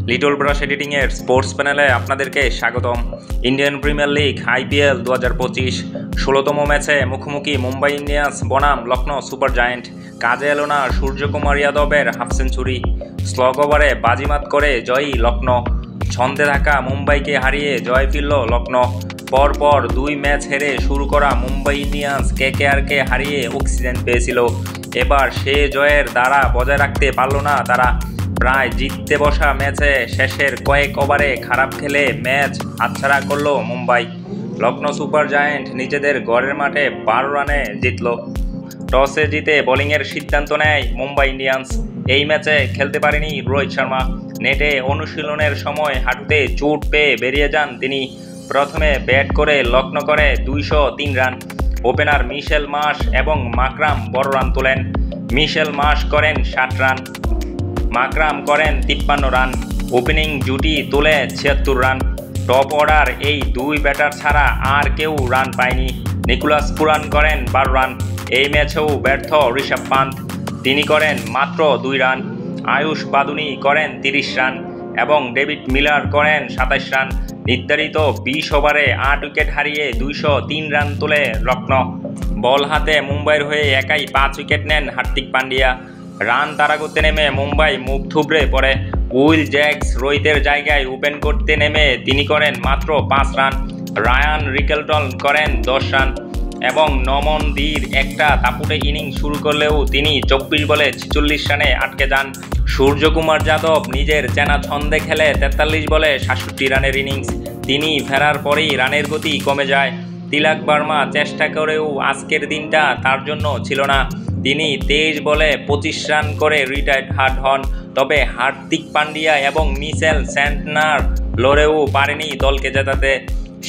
Little brush editing এর sports প্যানেলে আপনাদেরকে স্বাগতম। ইন্ডিয়ান প্রিমিয়ার লিগ আইপিএল 2025 16তম ম্যাচে মুখোমুখি মুম্বাই ইন্ডিয়ান্স বনাম লখনৌ সুপার জায়েন্ট। কাজে এলো না সূর্যকুমার যাদবের হাফ সেঞ্চুরি। স্লগ ওভারে বাজিমাত করে জয়ী লখনৌ। ছন্দে থাকা মুম্বাইকে হারিয়ে জয় ফিরল লখনৌ। পরপর 2 ম্যাচ হেরে শুরু করা মুম্বাই ইন্ডিয়ান্স কেকেআরকে হারিয়ে অক্সিজেন পেয়েছিল। এবার সে জয়ের দ্বারা বজায় রাখতে পারল না তারা। প্রায় জিততে বসা ম্যাচে শেষের কয়েক ওভারে খারাপ খেলে ম্যাচ হাতছাড়া করল মুম্বাই। লখনৌ সুপার জায়েন্ট নিজেদের ঘরের মাঠে 12 রানে জিতল। টসে জিতে বোলিংয়ের সিদ্ধান্ত নেয় মুম্বাই ইন্ডিয়ান্স। এই ম্যাচে খেলতে পারেনি রোহিত শর্মা। নেটে অনুশীলনের সময় হাঁটুতে চোট পেয়ে বেরিয়ে যান তিনি। প্রথমে ব্যাট করে লখনৌ করে 203 রান। ওপেনার মিশেল মার্শ এবং মাকরাম বড় রান তোলেন। মিশেল মার্শ করেন 60 রান, মাকরাম করেন 53 রান। ওপেনিং জুটি তোলে 76 রান। টপ অর্ডার এই 2 ব্যাটার ছাড়া আর কেউ রান পায়নি। নিকোলাস পুরান করেন 12 রান। এই ম্যাচেও ব্যর্থ ঋষভ পান্ত, তিনি করেন মাত্র 2 রান। আয়ুষ বাদুনি করেন 30 রান এবং ডেভিড মিলার করেন 27 রান। নির্ধারিত 20 ওভারে 8 উইকেট হারিয়ে 203 রান তোলে লখনৌ। বল হাতে মুম্বাইয়ের হয়ে একাই 5 উইকেট নেন হার্দিক পান্ডিয়া। রান তাড়া করতে নেমে মুম্বাই মুখ থুবড়ে পড়ে। উইল জ্যাক্স রোহিতের জায়গায় ওপেন করতে নেমে তিনি করেন মাত্র 5 রান। রায়ান রিকেলটন করেন 10 রান এবং নমন দীর একটা দাপুটে ইনিংস শুরু করলেও তিনি 24 বলে 46 রানে আটকে যান। সূর্যকুমার যাদব নিজের চেনা ছন্দে খেলে 43 বলে 67 রানের ইনিংস। তিনি ফেরার পরেই রানের গতি কমে যায়। তিলক বর্মা চেষ্টা করেও আজকের দিনটা তার জন্য ছিল না। তিনি 23 বলে 25 রান করে রিটায়ার্ড হন। তবে হার্দিক পান্ডিয়া এবং মিচেল স্যান্টনার লড়েও পারেনি দলকে জেতাতে।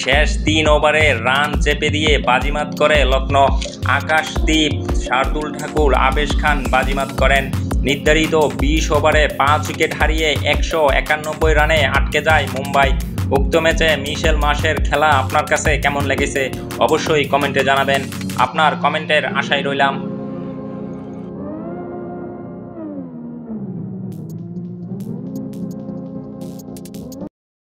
শেষ 3 ওভারে রান চেপে দিয়ে বাজিমাত করে লখনৌ। আকাশদীপ, শার্দুল ঠাকুর, আবেশ খান বাজিমাত করেন। নির্ধারিত 20 ওভারে 5 উইকেট হারিয়ে 191 রানে আটকে যায় মুম্বাই। উক্ত ম্যাচে মিশেল মার্শের খেলা আপনার কাছে কেমন লেগেছে অবশ্যই কমেন্টে জানাবেন। আপনার কমেন্টের আশায় রইলাম।